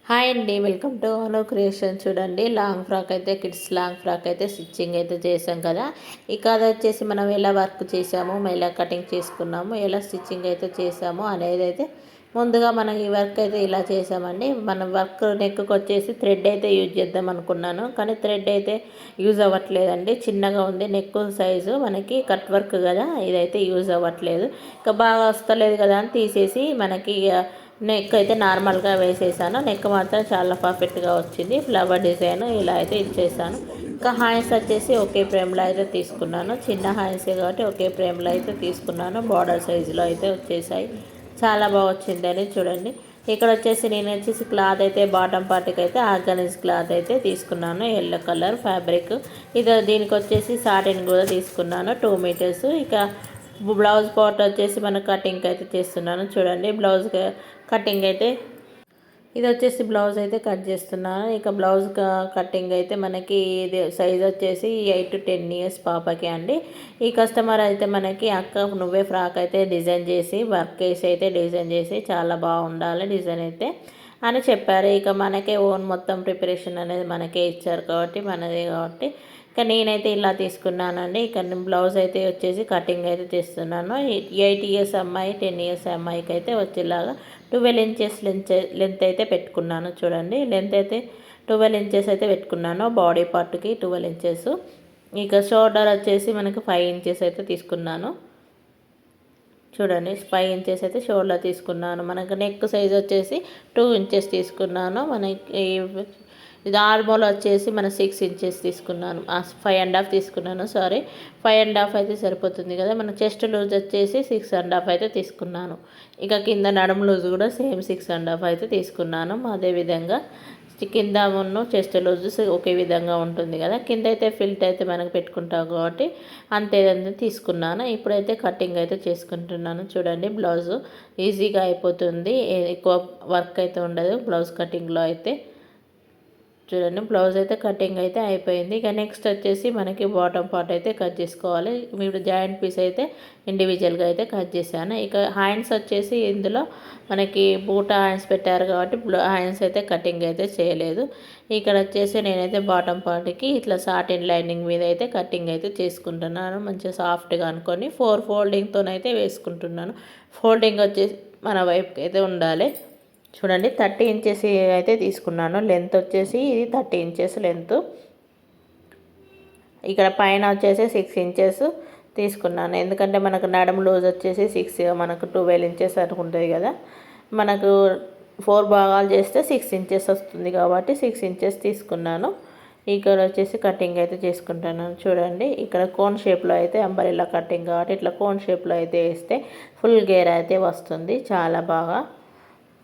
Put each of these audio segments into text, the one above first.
Hi అండి, welcome to Anu creation. చూడండి, long frock అయితే కిడ్స్ లాంగ్ ఫ్రాక్ అయితే స్టిచ్చింగ్ అయితే చేసాం కదా. ఇక అది వచ్చేసి మనం ఎలా వర్క్ చేసాము, ఎలా కటింగ్ చేసుకున్నాము, ఎలా స్టిచ్చింగ్ అయితే చేసాము అనేది అయితే ముందుగా మనం ఈ వర్క్ అయితే ఇలా చేసామండి. మనం వర్క్ నెక్కి వచ్చేసి థ్రెడ్ అయితే యూజ్ చేద్దాం అనుకున్నాను, కానీ థ్రెడ్ అయితే యూజ్ అవ్వట్లేదండి. చిన్నగా ఉంది నెక్ సైజు, మనకి కట్ వర్క్ కదా, ఇదైతే యూజ్ అవ్వట్లేదు. ఇక బాగా వస్తలేదు కదా అని తీసేసి మనకి నెక్ అయితే నార్మల్గా వేసేసాను. నెక్ మాత్రం చాలా పర్ఫెక్ట్గా వచ్చింది. ఫ్లవర్ డిజైన్ ఇలా అయితే ఇచ్చేసాను. ఇంకా హ్యాండ్స్ వచ్చేసి ఒకే ఫ్రేమ్లో అయితే తీసుకున్నాను. చిన్న హ్యాండ్సే కాబట్టి ఒకే ఫ్రేమ్లో అయితే తీసుకున్నాను. బార్డర్ సైజులో అయితే వచ్చేసాయి. చాలా బాగా వచ్చిందని చూడండి. ఇక్కడ వచ్చేసి నేను వచ్చేసి క్లాత్ అయితే బాటమ్ పార్ట్కి అయితే ఆర్గానిక్ క్లాత్ అయితే తీసుకున్నాను. Yellow colour fabric. దీనికి వచ్చేసి సాటిన్ కూడా తీసుకున్నాను 2 మీటర్స్. ఇక బ్లౌజ్ పార్ట్ వచ్చేసి మన కటింగ్ అయితే చేస్తున్నాను. చూడండి, బ్లౌజ్ కటింగ్ అయితే ఇది వచ్చేసి బ్లౌజ్ అయితే కట్ చేస్తున్నాను. ఇక బ్లౌజ్ కటింగ్ అయితే మనకి ఇది సైజ్ వచ్చేసి 8 to 10 years పాపకి అండి. ఈ కస్టమర్ అయితే మనకి అక్క నువ్వే ఫ్రాక్ అయితే డిజైన్ చేసి వర్క్ వేసి అయితే డిజైన్ చేసి చాలా బాగుండాలి డిజైన్ అయితే అని చెప్పారు. ఇక మనకే ఓన్ మొత్తం ప్రిపరేషన్ అనేది మనకే ఇచ్చారు కాబట్టి మనది కాబట్టి ఇక నేనైతే ఇలా తీసుకున్నానండి. ఇక బ్లౌజ్ అయితే వచ్చేసి కటింగ్ అయితే చేస్తున్నాను. 8 years అమ్మాయి 10 years అమ్మాయికి అయితే వచ్చేలాగా 12 inches లెంత్ అయితే పెట్టుకున్నాను. చూడండి, లెంత్ అయితే 12 inches అయితే పెట్టుకున్నాను. బాడీ పార్ట్కి 12 inches. ఇక షోల్డర్ వచ్చేసి మనకి 5 inches అయితే తీసుకున్నాను. చూడండి, 5 inches అయితే షోల్డర్ తీసుకున్నాను. మనకు నెక్ సైజ్ వచ్చేసి 2 inches తీసుకున్నాను. మనకి ఇది ఆర్మోల్ వచ్చేసి మన 6 inches తీసుకున్నాను. 5.5 తీసుకున్నాను, సారీ 5.5 అయితే సరిపోతుంది కదా. మన చెస్ట్ లూజ్ వచ్చేసి 6.5 అయితే తీసుకున్నాను. ఇక కింద నడుము లూజ్ కూడా సేమ్ 6.5 అయితే తీసుకున్నాను. అదేవిధంగా కింద ఉన్న చెస్ట్ లూజ్ ఒకే విధంగా ఉంటుంది కదా. కింద అయితే ఫిల్ట్ అయితే మనకు పెట్టుకుంటాం కాబట్టి అంతేదంతా తీసుకున్నాను. ఇప్పుడైతే కటింగ్ అయితే చేసుకుంటున్నాను. చూడండి, బ్లౌజ్ ఈజీగా అయిపోతుంది, ఎక్కువ వర్క్ అయితే ఉండదు బ్లౌజ్ కటింగ్లో అయితే. చూడండి, బ్లౌజ్ అయితే కటింగ్ అయితే అయిపోయింది. ఇక నెక్స్ట్ వచ్చేసి మనకి బాటమ్ పార్ట్ అయితే కట్ చేసుకోవాలి. మీరు జాయింట్ పీస్ అయితే ఇండివిజువల్గా అయితే కట్ చేశాను. ఇక హ్యాండ్స్ వచ్చేసి ఇందులో మనకి బూటా హ్యాండ్స్ పెట్టారు కాబట్టి హ్యాండ్స్ అయితే కటింగ్ అయితే చేయలేదు. ఇక్కడ వచ్చేసి నేనైతే బాటమ్ పార్ట్కి ఇట్లా సాటిన్ లైనింగ్ మీద అయితే కటింగ్ అయితే చేసుకుంటున్నాను. మంచిగా సాఫ్ట్గా అనుకొని 4 foldingతోనైతే వేసుకుంటున్నాను. ఫోల్డింగ్ వచ్చేసి మన వైపుకి అయితే ఉండాలి. చూడండి, 30 inches అయితే తీసుకున్నాను. లెంత్ వచ్చేసి ఇది 30 inches లెంత్. ఇక్కడ పైన వచ్చేసి 6 inches తీసుకున్నాను. ఎందుకంటే మనకు నడుము లూజ్ వచ్చేసి 6, మనకు 12 inches అనుకుంటుంది కదా. మనకు 4 భాగాలు చేస్తే 6 inches వస్తుంది కాబట్టి 6 inches తీసుకున్నాను. ఇక్కడ వచ్చేసి కటింగ్ అయితే చేసుకుంటున్నాను. చూడండి, ఇక్కడ కోన్ షేప్లో అయితే అంబరెల్లా కటింగ్ కాబట్టి ఇట్లా కోన్ షేప్లో అయితే వేస్తే ఫుల్ గేర్ అయితే వస్తుంది చాలా బాగా.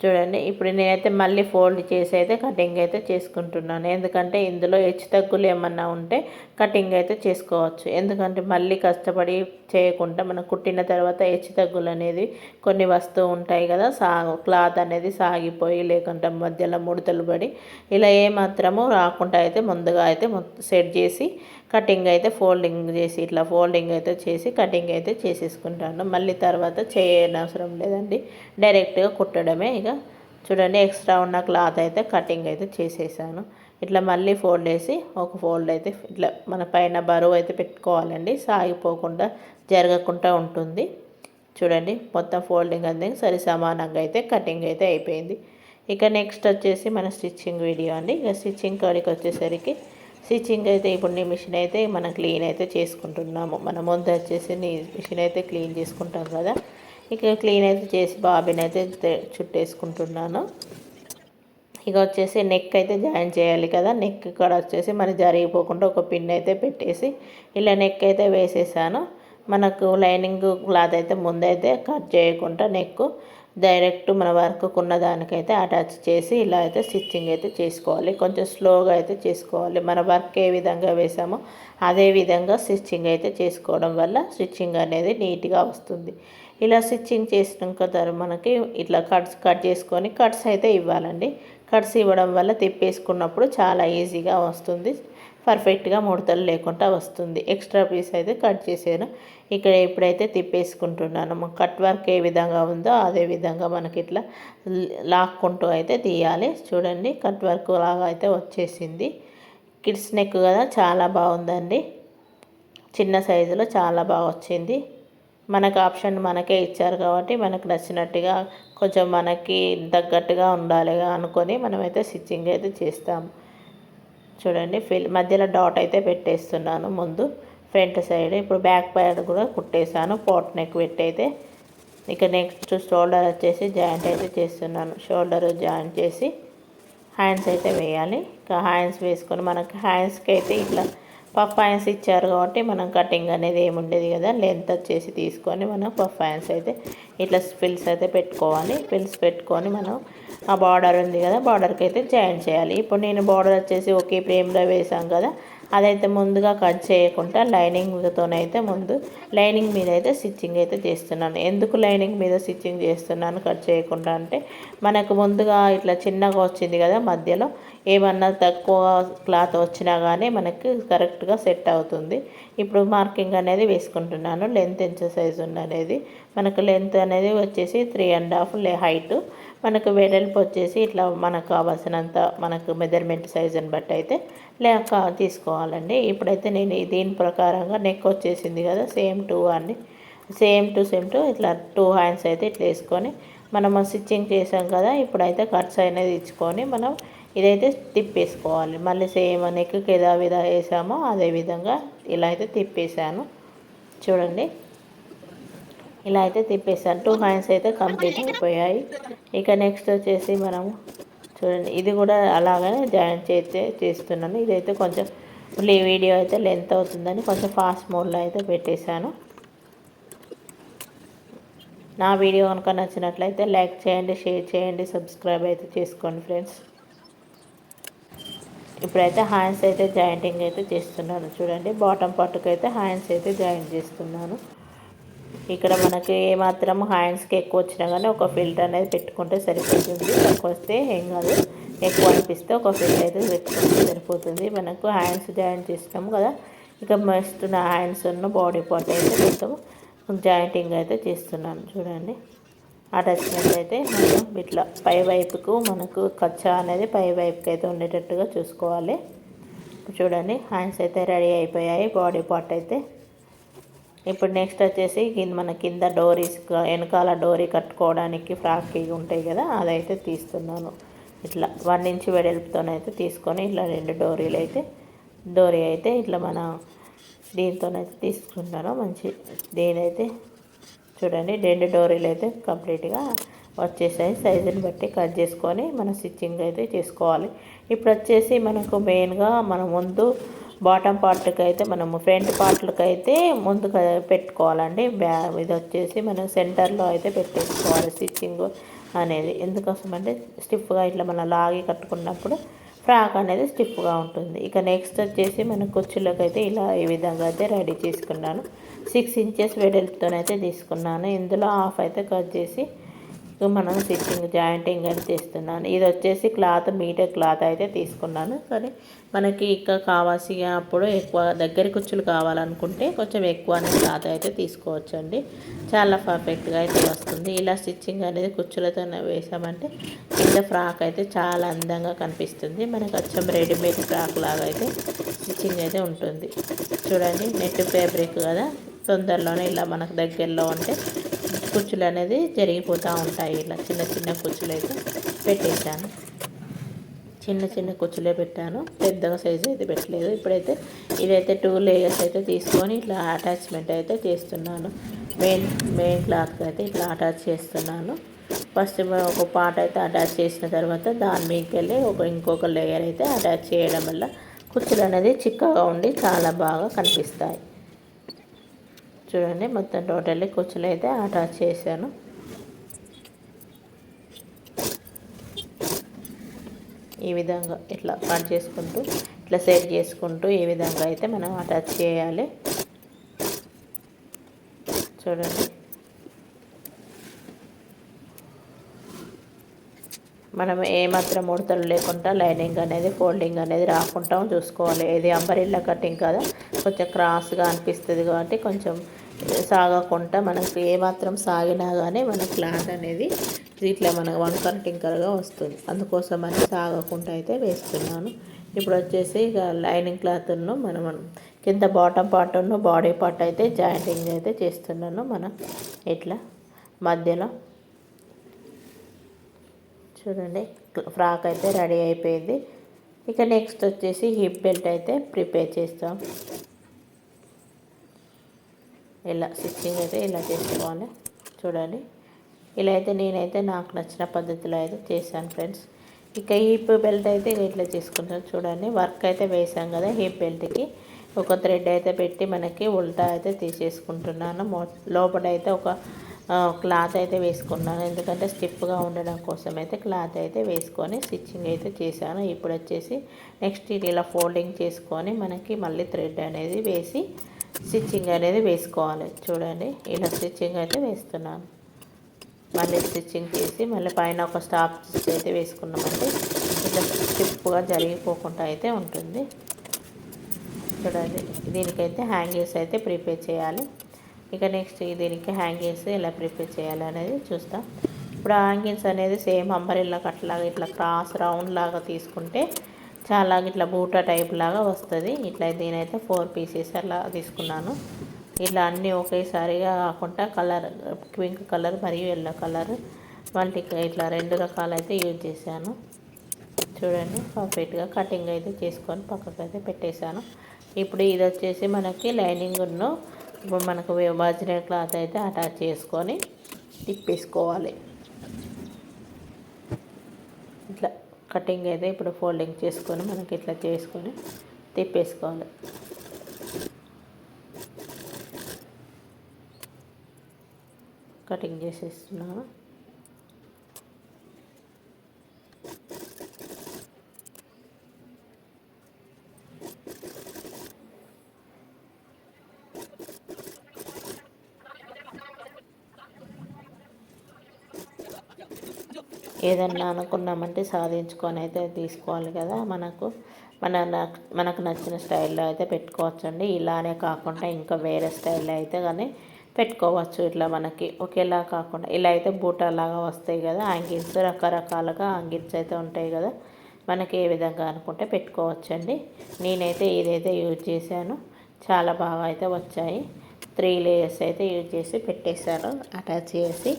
చూడండి, ఇప్పుడు నేనైతే మళ్ళీ ఫోల్డ్ చేసి అయితే కటింగ్ అయితే చేసుకుంటున్నాను. ఎందుకంటే ఇందులో హెచ్చు తగ్గులు ఏమన్నా ఉంటే కటింగ్ అయితే చేసుకోవచ్చు. ఎందుకంటే మళ్ళీ కష్టపడి చేయకుండా మనం కుట్టిన తర్వాత హెచ్చు తగ్గులు అనేది కొన్ని వస్తువు ఉంటాయి కదా, క్లాత్ అనేది సాగిపోయి లేకుంటే మధ్యలో ముడతలు పడి ఇలా ఏమాత్రము రాకుండా అయితే ముందుగా అయితే సెట్ చేసి కటింగ్ అయితే ఫోల్డింగ్ చేసి ఇట్లా ఫోల్డింగ్ అయితే చేసి కటింగ్ అయితే చేసేసుకుంటాను. మళ్ళీ తర్వాత చేయనవసరం లేదండి, డైరెక్ట్గా కుట్టడమే. ఇక చూడండి, ఎక్స్ట్రా ఉన్న క్లాత్ అయితే కటింగ్ అయితే చేసేసాను. ఇట్లా మళ్ళీ ఫోల్డ్ వేసి ఒక ఫోల్డ్ అయితే ఇట్లా మన పైన బరువు అయితే పెట్టుకోవాలండి, సాగిపోకుండా జరగకుండా ఉంటుంది. చూడండి, మొత్తం ఫోల్డింగ్ అంతే సరి సమానంగా అయితే కటింగ్ అయితే అయిపోయింది. ఇక నెక్స్ట్ వచ్చేసి మన స్టిచ్చింగ్ వీడియో అండి. ఇక స్టిచ్చింగ్ కాడికి వచ్చేసరికి స్టిచ్చింగ్ అయితే ఇప్పుడు నీ మిషన్ అయితే మనం క్లీన్ అయితే చేసుకుంటున్నాము. మన ముందు వచ్చేసి నీ మిషన్ అయితే క్లీన్ చేసుకుంటాం కదా. ఇక క్లీన్ అయితే చేసి బాబిన్ అయితే చుట్టేసుకుంటున్నాను. ఇక వచ్చేసి నెక్ అయితే జాయిన్ చేయాలి కదా. నెక్ ఇక్కడ వచ్చేసి మరి జరిగిపోకుండా ఒక పిన్ అయితే పెట్టేసి ఇలా నెక్ అయితే వేసేసాను. మనకు లైనింగ్ క్లాత్ అయితే ముందైతే కట్ చేయకుండా నెక్ డైరెక్ట్ మన వర్క్ ఉన్న దానికైతే అటాచ్ చేసి ఇలా అయితే స్టిచ్చింగ్ అయితే చేసుకోవాలి. కొంచెం స్లోగా అయితే చేసుకోవాలి. మన వర్క్ ఏ విధంగా వేసామో అదే విధంగా స్టిచ్చింగ్ అయితే చేసుకోవడం వల్ల స్టిచ్చింగ్ అనేది నీట్గా వస్తుంది. ఇలా స్టిచ్చింగ్ చేసినాక మనకి ఇట్లా కట్ చేసుకొని కట్స్ అయితే ఇవ్వాలండి. కట్స్ ఇవ్వడం వల్ల తిప్పేసుకున్నప్పుడు చాలా ఈజీగా వస్తుంది. పర్ఫెక్ట్గా ముడతలు లేకుండా వస్తుంది. ఎక్స్ట్రా పీస్ అయితే కట్ చేసాను. ఇక్కడ ఇప్పుడైతే తిప్పేసుకుంటున్నాను. కట్ వర్క్ ఏ విధంగా ఉందో అదే విధంగా మనకి ఇట్లా లాక్కుంటూ అయితే తీయాలి. చూడండి కట్ వర్క్ లాగా అయితే వచ్చేసింది. కిడ్స్ నెక్ కదా, చాలా బాగుందండి. చిన్న సైజులో చాలా బాగా వచ్చింది. మనకు ఆప్షన్ మనకే ఇచ్చారు కాబట్టి మనకు నచ్చినట్టుగా కొంచెం మనకి తగ్గట్టుగా ఉండాలి అనుకొని మనమైతే స్టిచ్చింగ్ అయితే చేస్తాము. చూడండి మధ్యలో డాట్ అయితే పెట్టేస్తున్నాను ముందు ఫ్రంట్ సైడ్. ఇప్పుడు బ్యాక్ సైడ్ కూడా కుట్టేశాను. పోట్ నెక్ పెట్టి అయితే ఇక నెక్స్ట్ షోల్డర్ వచ్చేసి జాయింట్ అయితే చేస్తున్నాను. షోల్డర్ జాయింట్ చేసి హ్యాండ్స్ అయితే వేయాలి. ఇంకా హ్యాండ్స్ వేసుకొని మనకి హ్యాండ్స్కి అయితే ఇట్లా పఫ్ హ్యాండ్స్ ఇచ్చారు కాబట్టి మనం కటింగ్ అనేది ఏమి ఉండేది కదా. లెంత్ వచ్చేసి తీసుకొని మనం పఫ్ హ్యాండ్స్ అయితే ఇట్లా ఫిల్స్ అయితే పెట్టుకోవాలి. ఫిల్స్ పెట్టుకొని మనం ఆ బార్డర్ ఉంది కదా, బార్డర్కి అయితే జాయిన్ చేయాలి. ఇప్పుడు నేను బార్డర్ వచ్చేసి ఒకే ఫ్రేమ్లో వేసాం కదా, అదైతే ముందుగా కట్ చేయకుండా లైనింగ్తోనైతే ముందు లైనింగ్ మీద అయితే స్టిచ్చింగ్ అయితే చేస్తున్నాను. ఎందుకు లైనింగ్ మీద స్టిచ్చింగ్ చేస్తున్నాను కట్ చేయకుండా అంటే, మనకు ముందుగా ఇట్లా చిన్నగా వచ్చింది కదా, మధ్యలో ఏమన్నా తక్కువ క్లాత్ వచ్చినా కానీ మనకి కరెక్ట్గా సెట్ అవుతుంది. ఇప్పుడు మార్కింగ్ అనేది వేసుకుంటున్నాను. లెంత్ ఎంత సైజు అనేది మనకు లెంత్ అనేది వచ్చేసి 3.5 హైట్, మనకు వెడల్పు వచ్చేసి ఇట్లా మనకు కావాల్సినంత మనకు మెజర్మెంట్ సైజుని బట్టి అయితే లేక తీసుకోవాలండి. ఇప్పుడైతే నేను దీని ప్రకారంగా నెక్ వచ్చేసింది కదా, సేమ్ టు ఇట్లా 2 హ్యాండ్స్ అయితే ఇట్లా వేసుకొని మనం స్టిచ్చింగ్ చేసాం కదా. ఇప్పుడైతే కట్స్ అనేది ఇచ్చుకొని మనం ఇదైతే తిప్పేసుకోవాలి. మళ్ళీ సేమ్ నెక్కి విధంగా వేసామో అదే విధంగా ఇలా అయితే తిప్పేసాను. చూడండి ఇలా అయితే తిప్పేసాను. 2 హ్యాండ్స్ అయితే కంప్లీట్ అయిపోయాయి. ఇక నెక్స్ట్ వచ్చేసి మనము చూడండి ఇది కూడా అలాగనే జాయింట్ చేస్తున్నాను. ఇదైతే కొంచెం వీడియో అయితే లెంత్ అవుతుందని కొంచెం ఫాస్ట్ మోడ్లో అయితే పెట్టేశాను. నా వీడియో కనుక నచ్చినట్లయితే లైక్ చేయండి, షేర్ చేయండి, సబ్స్క్రైబ్ అయితే చేసుకోండి ఫ్రెండ్స్. ఇప్పుడైతే హ్యాండ్స్ అయితే జాయింటింగ్ అయితే చేస్తున్నాను. చూడండి బాటమ్ పార్ట్కి అయితే హ్యాండ్స్ అయితే జాయింట్ చేస్తున్నాను. ఇక్కడ మనకి ఏమాత్రం హ్యాండ్స్కి ఎక్కువ వచ్చినా కానీ ఒక ఫిల్ట్ అనేది పెట్టుకుంటే సరిపోతుంది. తక్కువ వస్తే ఏం కాదు, ఎక్కువ అనిపిస్తే ఒక ఫిల్ట్ అయితే పెట్టుకుంటే సరిపోతుంది. మనకు హ్యాండ్స్ జాయింట్ చేసినాము కదా, ఇక మస్ట్ నా హ్యాండ్స్ ఉన్న బాడీ పార్ట్ అయితే మొత్తం జాయింటింగ్ అయితే చేస్తున్నాను. చూడండి అటాచ్మెంట్ అయితే మనం ఇట్లా పై వైపుకు మనకు కచ్చా అనేది పై వైపుకి అయితే ఉండేటట్టుగా చూసుకోవాలి. చూడండి హ్యాండ్స్ అయితే రెడీ అయిపోయాయి, బాడీ పార్ట్ అయితే. ఇప్పుడు నెక్స్ట్ వచ్చేసి మన కింద డోరీస్ వెనకాల డోరీ కట్టుకోవడానికి ఫ్రాక్కి ఉంటాయి కదా, అదైతే తీస్తున్నాను. ఇట్లా 1 ఇంచ్ వెడల్పుతోనైతే తీసుకొని ఇట్లా 2 డోరీ అయితే ఇట్లా మన దీంతోనైతే తీసుకుంటాను. మంచి దీనైతే చూడండి 2 డోరీలు అయితే కంప్లీట్గా వచ్చేసాయి. సైజుని బట్టి కట్ చేసుకొని మన స్టిచ్చింగ్ అయితే చేసుకోవాలి. ఇప్పుడు వచ్చేసి మనకు మెయిన్గా మనం ముందు బాటమ్ పార్ట్కి అయితే మనము ఫ్రంట్ పార్ట్లకి అయితే ముందు పెట్టుకోవాలండి. ఇది వచ్చేసి మనం సెంటర్లో అయితే పెట్టేసుకోవాలి స్టిచ్చింగ్ అనేది. ఎందుకోసం అంటే స్టిఫ్గా ఇట్లా మనం లాగి కట్టుకున్నప్పుడు ఫ్రాక్ అనేది స్టిఫ్గా ఉంటుంది. ఇక నెక్స్ట్ వచ్చేసి మన కుచ్చులకు అయితే ఇలా ఈ విధంగా అయితే రెడీ చేసుకున్నాను. 6 ఇంచెస్ వెడల్పుతోనైతే తీసుకున్నాను. ఇందులో హాఫ్ అయితే కట్ చేసి మనం స్టిచ్చింగ్ జాయింటింగ్ అని చేస్తున్నాను. ఇది వచ్చేసి క్లాత్ మీటర్ క్లాత్ అయితే తీసుకున్నాను. కానీ మనకి ఇంకా కావాల్సినప్పుడు ఎక్కువ దగ్గర కుచ్చులు కావాలనుకుంటే కొంచెం ఎక్కువ క్లాత్ అయితే తీసుకోవచ్చండి. చాలా పర్ఫెక్ట్గా అయితే వస్తుంది. ఇలా స్టిచ్చింగ్ అనేది కుచ్చులతో వేసామంటే కింద ఫ్రాక్ అయితే చాలా అందంగా కనిపిస్తుంది. మనకు అచ్చం రెడీమేడ్ ఫ్రాక్ లాగా అయితే స్టిచ్చింగ్ అయితే ఉంటుంది. చూడండి నెట్ ఫ్యాబ్రిక్ కదా, తొందరలోనే ఇలా మనకు దగ్గరలో ఉంటే కుచ్చులు అనేది జరిగిపోతూ ఉంటాయి. ఇలా చిన్న చిన్న కుచ్చులు అయితే పెట్టేశాను. చిన్న కుచ్చులే పెట్టాను, పెద్దగా సైజు అయితే పెట్టలేదు. ఇప్పుడైతే ఇదైతే 2 లేయర్స్ అయితే తీసుకొని ఇట్లా అటాచ్మెంట్ అయితే చేస్తున్నాను. మెయిన్ క్లాత్కి అయితే ఇట్లా అటాచ్ చేస్తున్నాను. ఫస్ట్ ఒక పార్ట్ అయితే అటాచ్ చేసిన తర్వాత దాని మీదకి వెళ్ళి ఇంకొక లేయర్ అయితే అటాచ్ చేయడం వల్ల కుచ్చులు అనేది చిక్కగా ఉండి చాలా బాగా కనిపిస్తాయి. చూడండి మొత్తం టోటల్లీ కుచ్చులు అయితే అటాచ్ చేశాను. ఈ విధంగా ఇట్లా కట్ చేసుకుంటూ ఇట్లా సెట్ చేసుకుంటూ ఈ విధంగా అయితే మనం అటాచ్ చేయాలి. చూడండి మనం ఏమాత్రం ముడతలు లేకుండా లైనింగ్ అనేది ఫోల్డింగ్ అనేది రాకుండా చూసుకోవాలి. ఇది అంబరిల్లా కటింగ్ కదా, కొంచెం క్రాస్గా అనిపిస్తుంది కాబట్టి కొంచెం సాగకుండా మనకు ఏమాత్రం సాగినా కానీ మన క్లాత్ అనేది ఇట్లా మనకు వంకర టింకరగా వస్తుంది. అందుకోసం అని సాగకుండా అయితే వేస్తున్నాను. ఇప్పుడు వచ్చేసి ఇక లైనింగ్ క్లాత్ను మనం కింద బాటమ్ పార్ట్ను బాడీ పార్ట్ అయితే జాయింటింగ్ అయితే చేస్తున్నాను. మనం ఇట్లా మధ్యలో చూడండి ఫ్రాక్ అయితే రెడీ అయిపోయింది. ఇక నెక్స్ట్ వచ్చేసి హిప్ బెల్ట్ అయితే ప్రిపేర్ చేస్తాం. ఇలా స్టిచ్చింగ్ అయితే ఇలా చేసుకోవాలి. చూడండి ఇలా అయితే నేనైతే నాకు నచ్చిన పద్ధతిలో అయితే చేశాను ఫ్రెండ్స్. ఇక హిప్ బెల్ట్ అయితే ఇట్లా చేసుకుంటాను. చూడండి వర్క్ అయితే వేసాం కదా, హిప్ బెల్ట్కి ఒక థ్రెడ్ అయితే పెట్టి మనకి ఉల్టా అయితే తీసేసుకుంటున్నాను. లోపల అయితే ఒక క్లాత్ అయితే వేసుకున్నాను, ఎందుకంటే స్టిఫ్గా ఉండడం కోసం అయితే క్లాత్ అయితే వేసుకొని స్టిచ్చింగ్ అయితే చేశాను. ఇప్పుడు వచ్చేసి నెక్స్ట్ ఇది ఇలా ఫోల్డింగ్ చేసుకొని మనకి మళ్ళీ థ్రెడ్ అనేది వేసి స్టిచ్చింగ్ అనేది వేసుకోవాలి. చూడండి ఇలా స్టిచ్చింగ్ అయితే వేస్తున్నాను. మళ్ళీ స్టిచ్చింగ్ చేసి మళ్ళీ పైన ఒక స్టాప్ అయితే వేసుకున్నామంటే ఇట్లా స్టిఫ్గా జరిగిపోకుండా అయితే ఉంటుంది. చూడండి దీనికైతే హ్యాంగింగ్స్ అయితే ప్రిపేర్ చేయాలి. ఇక నెక్స్ట్ దీనికి హ్యాంగింగ్స్ ఎలా ప్రిపేర్ చేయాలి అనేది చూస్తాం. ఇప్పుడు హ్యాంగింగ్స్ అనేది సేమ్ అంబరిల్లా కట్లాగా ఇట్లా క్రాస్ రౌండ్ లాగా తీసుకుంటే చాలా ఇట్లా బూటా టైప్ లాగా వస్తుంది. ఇట్లా దీనైతే 4 పీసెస్ అలా తీసుకున్నాను. ఇలా అన్నీ ఒకేసారిగా కాకుండా కలర్ పింక్ కలర్ మరియు ఎల్లో కలర్ మల్టీ ఇట్లా 2 రకాలు అయితే యూజ్ చేశాను. చూడండి పర్ఫెక్ట్గా కటింగ్ అయితే చేసుకొని పక్కకు అయితే పెట్టేశాను. ఇప్పుడు ఇది వచ్చేసి మనకి లైనింగ్ను ఇప్పుడు మనకు ఒరిజినల్ క్లాత్ అయితే అటాచ్ చేసుకొని తిప్పేసుకోవాలి. ఇట్లా కటింగ్ అయితే ఇప్పుడు ఫోల్డింగ్ చేసుకొని మనకి ఇట్లా చేసుకొని తిప్పేసుకోవాలి. కటింగ్ చేసేస్తున్నాను. ఏదన్నా అనుకున్నామంటే సాధించుకొని అయితే తీసుకోవాలి కదా. మనకు నచ్చిన స్టైల్లో అయితే పెట్టుకోవచ్చండి. ఇలానే కాకుండా ఇంకా వేరే స్టైల్లో అయితే కానీ పెట్టుకోవచ్చు. ఇట్లా మనకి ఒకేలా కాకుండా ఇలా అయితే బూటాలాగా వస్తాయి కదా యాంగిల్స్, రకరకాలుగా యాంగిల్స్ అయితే ఉంటాయి కదా, మనకి ఏ విధంగా అనుకుంటే పెట్టుకోవచ్చండి. నేనైతే ఇదైతే యూజ్ చేశాను, చాలా బాగా అయితే వచ్చాయి. 3 లేయర్స్ అయితే యూజ్ చేసి పెట్టేశాను అటాచ్ చేసి.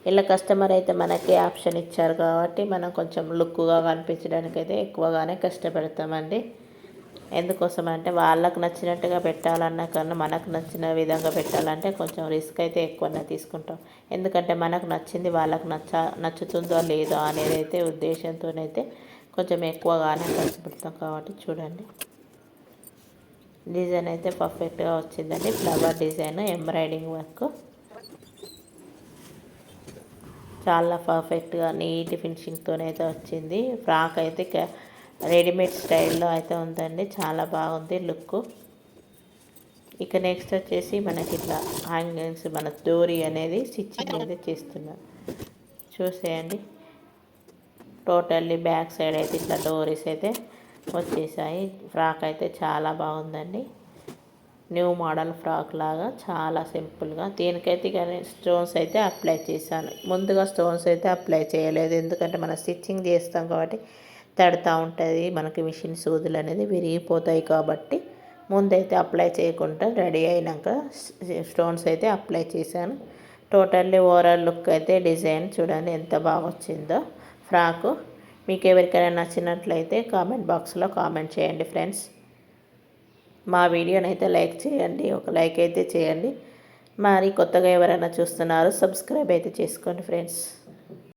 ఇలా కస్టమర్ అయితే మనకి ఆప్షన్ ఇచ్చారు కాబట్టి మనం కొంచెం లుక్గా కనిపించడానికి అయితే ఎక్కువగానే కష్టపడతామండి. ఎందుకోసం అంటే వాళ్ళకు నచ్చినట్టుగా పెట్టాలన్నా కన్నా మనకు నచ్చిన విధంగా పెట్టాలంటే కొంచెం రిస్క్ అయితే ఎక్కువనే తీసుకుంటాం. ఎందుకంటే మనకు నచ్చింది వాళ్ళకు నచ్చుతుందో లేదో అనేది అయితే ఉద్దేశంతోనైతే కొంచెం ఎక్కువగానే కష్టపడతాం కాబట్టి. చూడండి డిజైన్ అయితే పర్ఫెక్ట్గా వచ్చిందండి. ఫ్లవర్ డిజైన్, ఎంబ్రాయిడింగ్ వర్క్ చాలా పర్ఫెక్ట్గా నీట్ ఫినిషింగ్తోనైతే వచ్చింది. ఫ్రాక్ అయితే రెడీమేడ్ స్టైల్లో అయితే ఉందండి, చాలా బాగుంది లుక్. ఇక నెక్స్ట్ వచ్చేసి మనకి ఇట్లా హ్యాంగింగ్స్ మన డోరీ అనేది స్టిచ్చింగ్ అయితే చేస్తున్నాం. చూసేయండి టోటల్లీ బ్యాక్ సైడ్ అయితే ఇట్లా డోరీస్ అయితే వచ్చేసాయి. ఫ్రాక్ అయితే చాలా బాగుందండి, న్యూ మోడల్ ఫ్రాక్ లాగా చాలా సింపుల్గా. దీనికైతే కానీ స్టోన్స్ అయితే అప్లై చేశాను. ముందుగా స్టోన్స్ అయితే అప్లై చేయలేదు, ఎందుకంటే మనం స్టిచ్చింగ్ చేస్తాం కాబట్టి తడుతూ ఉంటుంది, మనకి మిషన్ సూదులు అనేది విరిగిపోతాయి కాబట్టి ముందైతే అప్లై చేయకుండా రెడీ అయినాక స్టోన్స్ అయితే అప్లై చేశాను. టోటల్లీ ఓవరాల్ లుక్ అయితే డిజైన్ చూడండి ఎంత బాగా వచ్చిందో ఫ్రాకు. మీకు ఎవరికైనా నచ్చినట్లయితే కామెంట్ బాక్స్లో కామెంట్ చేయండి ఫ్రెండ్స్. మా వీడియోని అయితే లైక్ చేయండి, ఒక లైక్ అయితే చేయండి. మరి కొత్తగా ఎవరైనా చూస్తున్నారు సబ్స్క్రైబ్ అయితే చేసుకోండి ఫ్రెండ్స్.